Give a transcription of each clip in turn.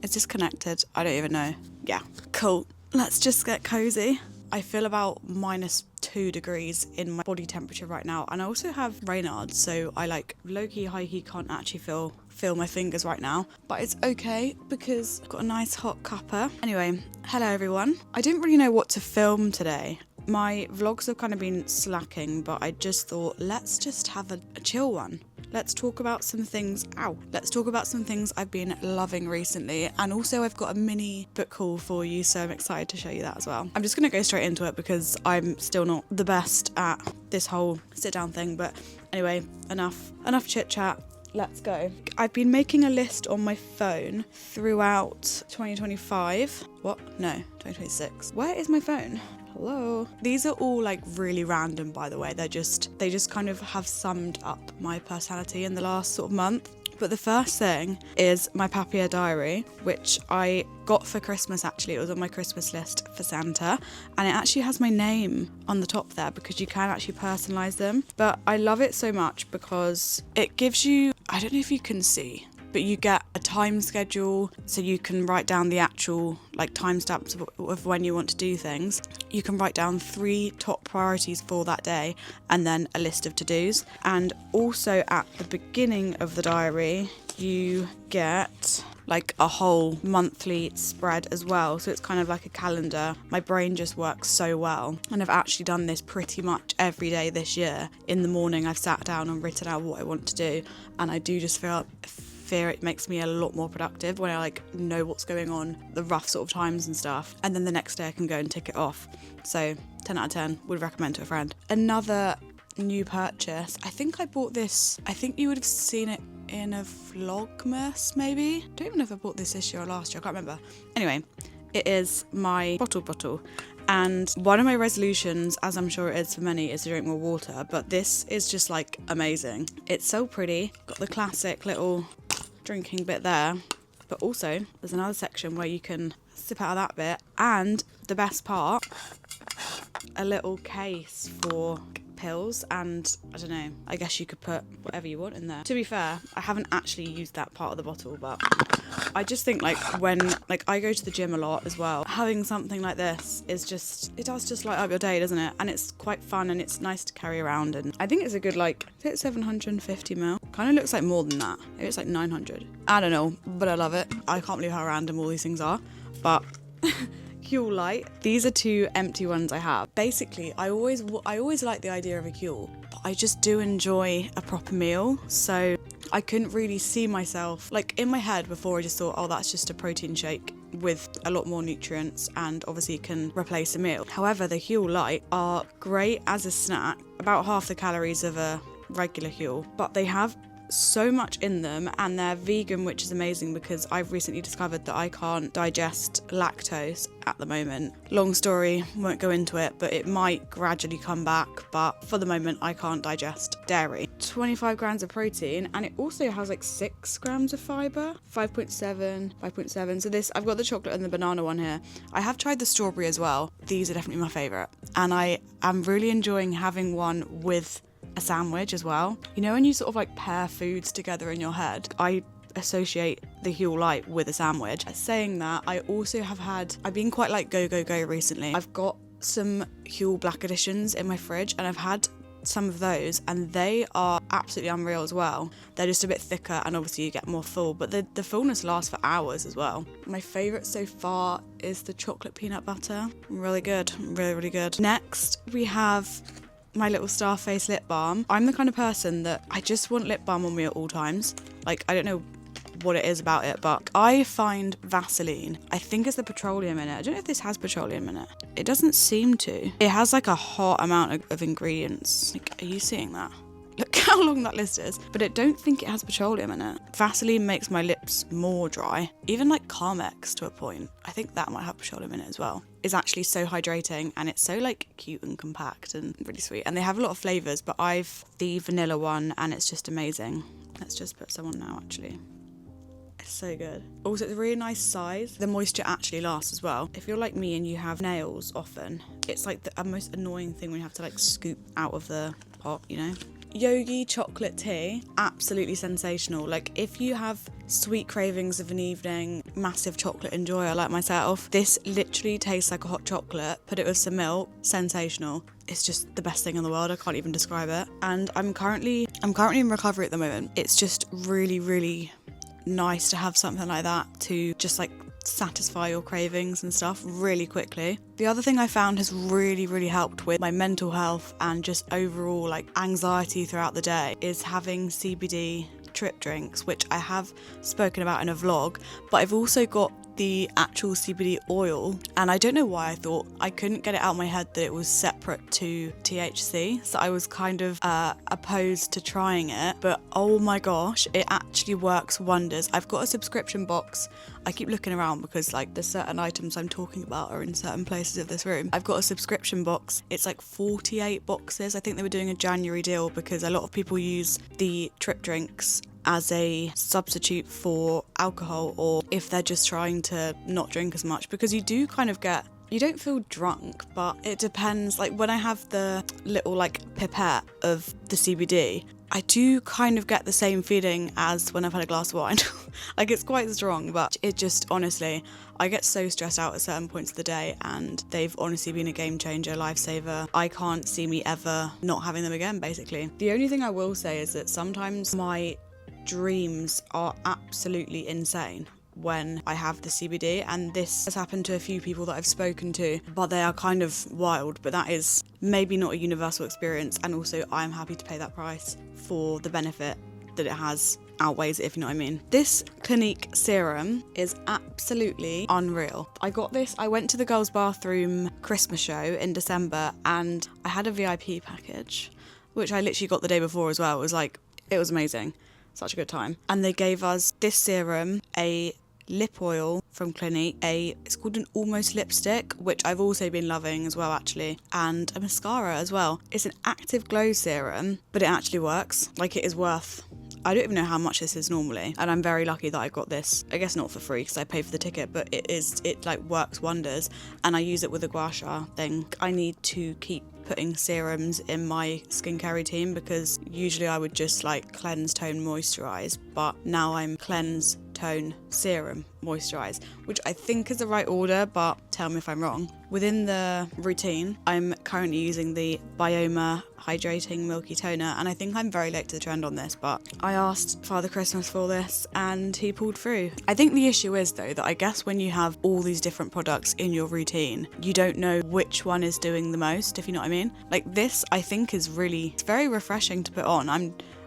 Is this connected? I don't even know. Yeah, cool. Let's just get cozy. I feel about -2 degrees in my body temperature right now, and I also have Raynaud's, so I like low-key, high-key can't actually feel my fingers right now, but it's okay because I've got a nice hot cuppa. Anyway, hello everyone. I didn't really know what to film today. My vlogs have kind of been slacking, but I just thought, let's just have a chill one. Let's talk about some things. Let's talk about some things I've been loving recently. And also I've got a mini book haul for you, so I'm excited to show you that as well. I'm just gonna go straight into it because I'm still not the best at this whole sit down thing. But anyway, enough chit chat. Let's go. I've been making a list on my phone throughout 2025. What? No, 2026. Where is my phone? Hello. These are all like really random, by the way. They just kind of have summed up my personality in the last sort of month. But the first thing is my Papier diary, which I got for Christmas actually. It was on my Christmas list for Santa, and it actually has my name on the top there because you can actually personalise them. But I love it so much because it gives you, I don't know if you can see, but you get a time schedule, so you can write down the actual like timestamps of when you want to do things. You can write down 3 top priorities for that day and then a list of to-dos. And also at the beginning of the diary, you get like a whole monthly spread as well. So it's kind of like a calendar. My brain just works so well. And I've actually done this pretty much every day this year. In the morning, I've sat down and written out what I want to do. And I do just feel it makes me a lot more productive when I like know what's going on, the rough sort of times and stuff, and then the next day I can go and tick it off. So 10 out of 10, would recommend to a friend. Another new purchase, I think I bought this, I think you would have seen it in a Vlogmas maybe. Don't even know if I bought this year or last year, I can't remember. Anyway, it is my bottle. And one of my resolutions, as I'm sure it is for many, is to drink more water, but this is just like amazing. It's so pretty, got the classic little drinking bit there, but also there's another section where you can sip out of that bit, and the best part, a little case for pills, and I don't know, I guess you could put whatever you want in there. To be fair, I haven't actually used that part of the bottle, but I just think like when like I go to the gym a lot as well, having something like this is just, it does just light up your day, doesn't it? And it's quite fun and it's nice to carry around, and I think it's a good like, is it 750 ml? Kind of looks like more than that. Maybe it's like 900. I don't know, but I love it. I can't believe how random all these things are, but Huel Light. These are 2 empty ones I have. Basically, I always like the idea of a Huel, but I just do enjoy a proper meal. So I couldn't really see myself, like in my head before I just thought, oh, that's just a protein shake with a lot more nutrients and obviously can replace a meal. However, the Huel Light are great as a snack, about half the calories of a regular Huel, but they have so much in them, and they're vegan, which is amazing because I've recently discovered that I can't digest lactose at the moment. Long story, won't go into it, but it might gradually come back, but for the moment I can't digest dairy. 25 grams of protein, and it also has like 6 grams of fibre, 5.7. So this, I've got the chocolate and the banana one here. I have tried the strawberry as well. These are definitely my favourite, and I am really enjoying having one with a sandwich as well. You know when you sort of like pair foods together in your head, I associate the Huel Light with a sandwich. Saying that, I also have I've been quite like go recently. I've got some Huel Black Editions in my fridge, and I've had some of those, and they are absolutely unreal as well. They're just a bit thicker, and obviously you get more full, but the fullness lasts for hours as well. My favourite so far is the chocolate peanut butter. Really good, really good. Next we have my little Starface lip balm. I'm the kind of person that I just want lip balm on me at all times. Like, I don't know what it is about it, but I find Vaseline, I think it's the petroleum in it. I don't know if this has petroleum in it. It doesn't seem to. It has like a hot amount of ingredients. Like, are you seeing that? Look how long that list is. But I don't think it has petroleum in it. Vaseline makes my lips more dry. Even like Carmex to a point. I think that might have petroleum in it as well. It's actually so hydrating, and it's so like cute and compact and really sweet. And they have a lot of flavours, but I've the vanilla one and it's just amazing. Let's just put some on now actually. It's so good. Also, it's a really nice size. The moisture actually lasts as well. If you're like me and you have nails often, it's like the most annoying thing when you have to like scoop out of the pot, you know? Yogi chocolate tea, absolutely sensational. Like if you have sweet cravings of an evening, massive chocolate enjoyer like myself, this literally tastes like a hot chocolate. Put it with some milk, sensational. It's just the best thing in the world. I can't even describe it. And I'm currently in recovery at the moment. It's just really, really nice to have something like that to just like satisfy your cravings and stuff really quickly. The other thing I found has really helped with my mental health and just overall like anxiety throughout the day is having CBD trip drinks, which I have spoken about in a vlog, but I've also got the actual CBD oil, and I don't know why I couldn't get it out of my head that it was separate to THC, so I was kind of opposed to trying it, but oh my gosh, it actually works wonders. I've got a subscription box. I keep looking around because like the certain items I'm talking about are in certain places of this room. I've got a subscription box. It's like 48 boxes. I think they were doing a January deal because a lot of people use the trip drinks as a substitute for alcohol, or if they're just trying to not drink as much, because you do kind of get, you don't feel drunk, but it depends. Like when I have the little like pipette of the CBD, I do kind of get the same feeling as when I've had a glass of wine. Like it's quite strong, but it just, honestly, I get so stressed out at certain points of the day, and they've honestly been a game changer, lifesaver. I can't see me ever not having them again, basically. The only thing I will say is that sometimes my dreams are absolutely insane when I have the CBD, and this has happened to a few people that I've spoken to, but they are kind of wild. But that is maybe not a universal experience, and also I'm happy to pay that price for the benefit that it has outweighs it, if you know what I mean. This Clinique serum is absolutely unreal. I got this, I went to the girls' bathroom Christmas show in December, and I had a VIP package, which I literally got the day before as well. It was amazing. Such a good time. And they gave us this serum, a lip oil from Clinique, it's called an Almost lipstick, which I've also been loving as well actually, and a mascara as well. It's an active glow serum, but it actually works. Like it is worth, I don't even know how much this is normally, and I'm very lucky that I got this. I guess not for free because I paid for the ticket, but it like works wonders, and I use it with the gua sha thing. I need to keep putting serums in my skincare routine because usually I would just like cleanse, tone, moisturize, but now I'm cleanse, tone, serum, moisturize, which I think is the right order, but tell me if I'm wrong. Within the routine, I'm currently using the Bioma Hydrating Milky Toner, and I think I'm very late to the trend on this, but I asked Father Christmas for this and he pulled through. I think the issue is though that I guess when you have all these different products in your routine, you don't know which one is doing the most, if you know what I mean. Like this, I think is really, it's very refreshing to put on.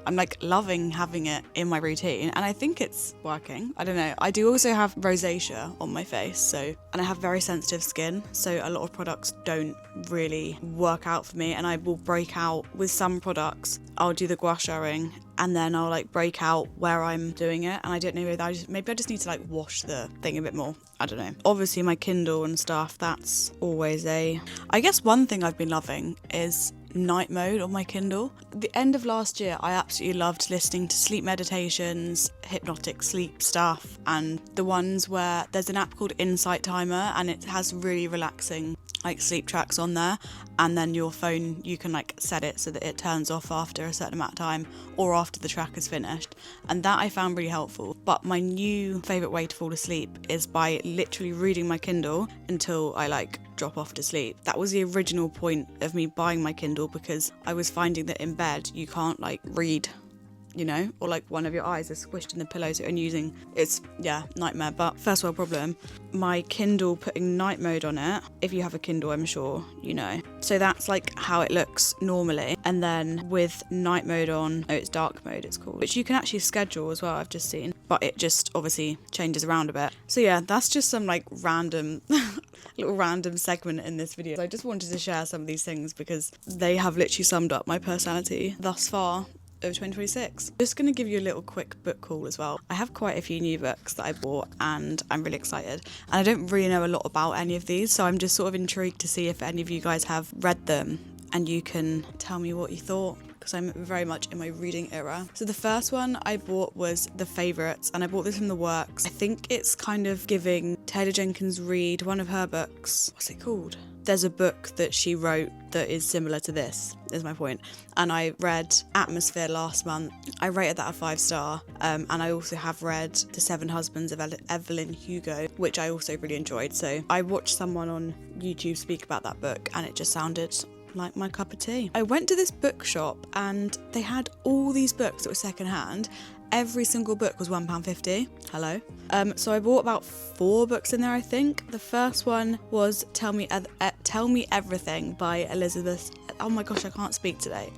I'm like loving having it in my routine, and I think it's working. I don't know. I do also have rosacea on my face, and I have very sensitive skin, so a lot of products don't really work out for me, and I will break out with some products. I'll do the gua sha-ing and then I'll like break out where I'm doing it, and I don't know, maybe I just need to like wash the thing a bit more. I don't know. Obviously my Kindle and stuff, that's always I guess one thing I've been loving is night mode on my Kindle. At the end of last year, I absolutely loved listening to sleep meditations, hypnotic sleep stuff, and the ones where there's an app called Insight Timer, and it has really relaxing like sleep tracks on there, and then your phone, you can like set it so that it turns off after a certain amount of time or after the track is finished, and that I found really helpful. But my new favourite way to fall asleep is by literally reading my Kindle until I like drop off to sleep. That was the original point of me buying my Kindle, because I was finding that in bed you can't like read, you know, or like one of your eyes is squished in the pillow, so it's nightmare. But first world problem, my Kindle putting night mode on it, if you have a Kindle I'm sure you know, so that's like how it looks normally, and then with night mode on, it's dark mode it's called, which you can actually schedule as well, I've just seen, but it just obviously changes around a bit. So yeah, that's just some like random little random segment in this video. So I just wanted to share some of these things because they have literally summed up my personality thus far of 2026. Just going to give you a little quick book haul as well. I have quite a few new books that I bought and I'm really excited, and I don't really know a lot about any of these, so I'm just sort of intrigued to see if any of you guys have read them and you can tell me what you thought, because I'm very much in my reading era. So the first one I bought was The Favourites, and I bought this from The Works. I think it's kind of giving Taylor Jenkins Reid one of her books. What's it called? there's a book that she wrote that is similar to this, is my point. And I read Atmosphere last month. I rated that a 5-star. And I also have read The 7 Husbands of Evelyn Hugo, which I also really enjoyed. So I watched someone on YouTube speak about that book, and it just sounded like my cup of tea. I went to this bookshop and they had all these books that were secondhand. Every single book was £1.50. Hello. So I bought about 4 books in there, I think. The first one was Tell Me Everything by Elizabeth. Oh my gosh, I can't speak today.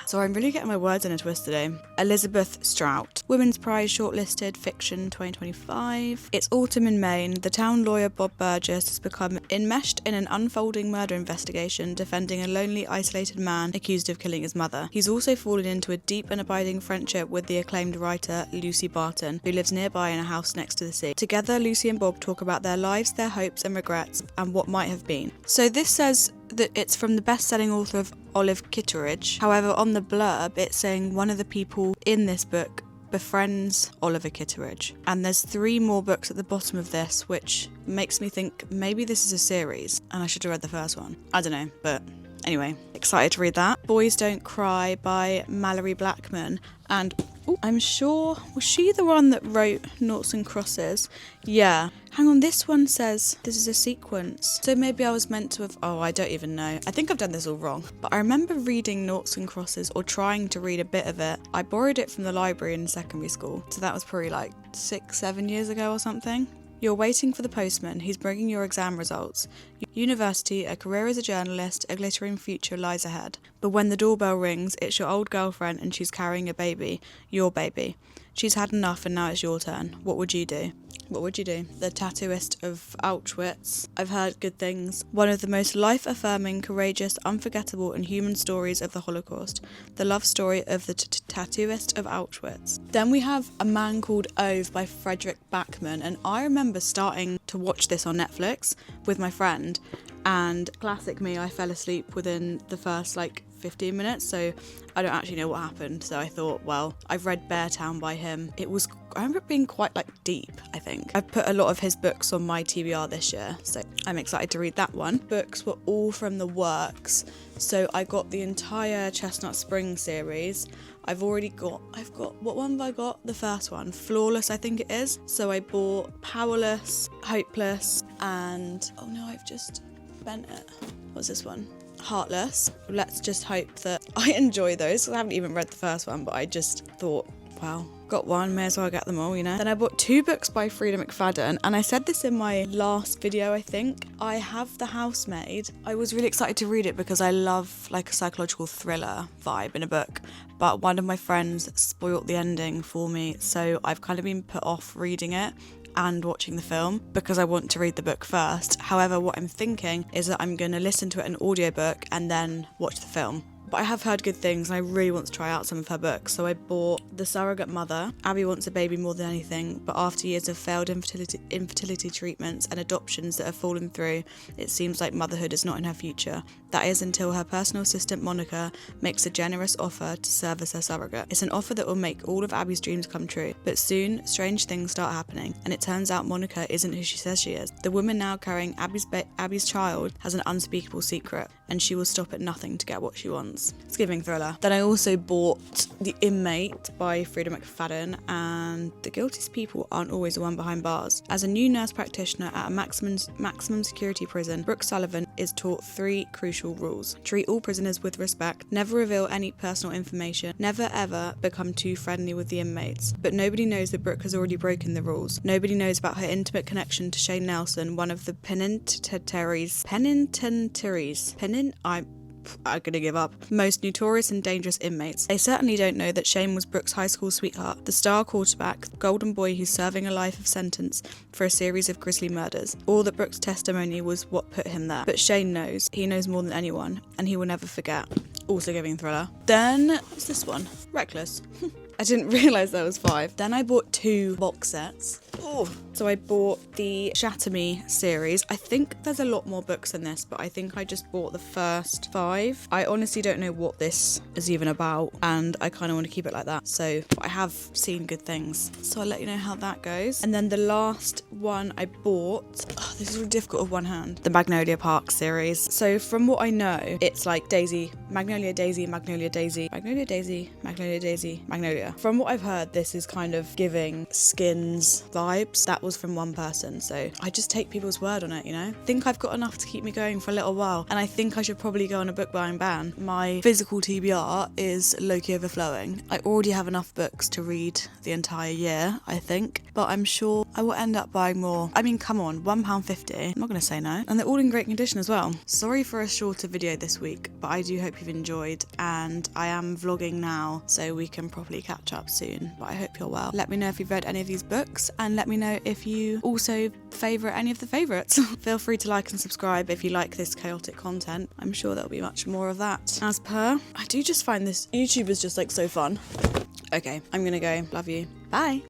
So I'm really getting my words in a twist today. Elizabeth Strout. Women's Prize Shortlisted Fiction 2025. It's autumn in Maine. The town lawyer Bob Burgess has become enmeshed in an unfolding murder investigation, defending a lonely, isolated man accused of killing his mother. He's also fallen into a deep and abiding friendship with the acclaimed writer Lucy Barton, who lives nearby in a house next to the sea. Together, Lucy and Bob talk about their lives, their hopes and regrets, and what might have been. So this says that it's from the best-selling author of Olive Kitteridge. However, on the blurb, it's saying one of the people in this book befriends Oliver Kitteridge. And there's 3 more books at the bottom of this, which makes me think maybe this is a series, and I should have read the first one. I don't know, but anyway, excited to read that. Boys Don't Cry by Mallory Blackman. And I'm sure, was she the one that wrote Noughts and Crosses? Yeah. Hang on, this one says this is a sequence. So maybe I was meant to have, I don't even know. I think I've done this all wrong. But I remember reading Noughts and Crosses, or trying to read a bit of it. I borrowed it from the library in secondary school. So that was probably like 6-7 years ago or something. You're waiting for the postman. He's bringing your exam results. University, a career as a journalist, a glittering future lies ahead. But when the doorbell rings, it's your old girlfriend and she's carrying a baby. Your baby. She's had enough and now it's your turn. What would you do? What would you do? The Tattooist of Auschwitz. I've heard good things. One of the most life-affirming, courageous, unforgettable and human stories of the Holocaust. The love story of the Tattooist of Auschwitz. Then we have A Man Called Ove by Fredrik Backman, and I remember starting to watch this on Netflix with my friend, and classic me, I fell asleep within the first 15 minutes, so I don't actually know what happened. So I thought, well, I've read Beartown by him. I remember it being quite deep, I think. I've put a lot of his books on my TBR this year, so I'm excited to read that one. Books were all from the works, so I got the entire Chestnut Spring series. What one have I got? The first one, Flawless, I think it is. So I bought Powerless, Hopeless, and oh no, I've just bent it. What's this one? Heartless. Let's just hope that I enjoy those. I haven't even read the first one, but I just thought, wow, got one, may as well get them all, you know. Then I bought 2 books by Frida McFadden, and I said this in my last video, I think. I have The Housemaid. I was really excited to read it because I love a psychological thriller vibe in a book, but one of my friends spoilt the ending for me, so I've kind of been put off reading it and watching the film because I want to read the book first. However, what I'm thinking is that I'm going to listen to it in an audiobook and then watch the film. But I have heard good things and I really want to try out some of her books. So I bought The Surrogate Mother. Abby wants a baby more than anything, but after years of failed infertility treatments and adoptions that have fallen through, it seems like motherhood is not in her future. That is until her personal assistant Monica makes a generous offer to serve as her surrogate. It's an offer that will make all of Abby's dreams come true. But soon, strange things start happening, and it turns out Monica isn't who she says she is. The woman now carrying Abby's child has an unspeakable secret, and she will stop at nothing to get what she wants. It's giving thriller. Then I also bought The Inmate by Frida McFadden, and The Guiltiest People Aren't Always the One Behind Bars. As a new nurse practitioner at a maximum security prison, Brooke Sullivan is taught 3 crucial rules. Treat all prisoners with respect, never reveal any personal information, never ever become too friendly with the inmates. But nobody knows that Brooke has already broken the rules. Nobody knows about her intimate connection to Shane Nelson, one of the penitentiaries. I'm gonna give up. Most notorious and dangerous inmates. They certainly don't know that Shane was Brooke's high school sweetheart, the star quarterback, the golden boy who's serving a life of sentence for a series of grisly murders. All that Brooke's testimony was what put him there. But Shane knows. He knows more than anyone, and he will never forget. Also giving thriller. Then, what's this one? Reckless. I didn't realise there was 5. Then I bought 2 box sets. Oh. So I bought the Shatter Me series. I think there's a lot more books in this, but I think I just bought the first 5. I honestly don't know what this is even about, and I kind of want to keep it like that. So I have seen good things, so I'll let you know how that goes. And then the last one I bought, this is really difficult with one hand, the Magnolia Park series. So from what I know, it's like Daisy, Magnolia, Daisy, Magnolia, Daisy, Magnolia, Daisy, Magnolia, Daisy, Magnolia. From what I've heard, this is kind of giving Skins vibes. That was from one person, so I just take people's word on it, you know? I think I've got enough to keep me going for a little while, and I think I should probably go on a book buying ban. My physical TBR is Loki Overflowing. I already have enough books to read the entire year, I think, but I'm sure I will end up buying more. I mean, come on, £1.50. I'm not going to say no. And they're all in great condition as well. Sorry for a shorter video this week, but I do hope you've enjoyed, and I am vlogging now, so we can properly catch up soon, but I hope you're well. Let me know if you've read any of these books, and let me know if you also favourite any of the favourites. Feel free to like and subscribe if you like this chaotic content. I'm sure there'll be much more of that. As per, I do just find this YouTube is just like so fun. Okay, I'm gonna go. Love you. Bye.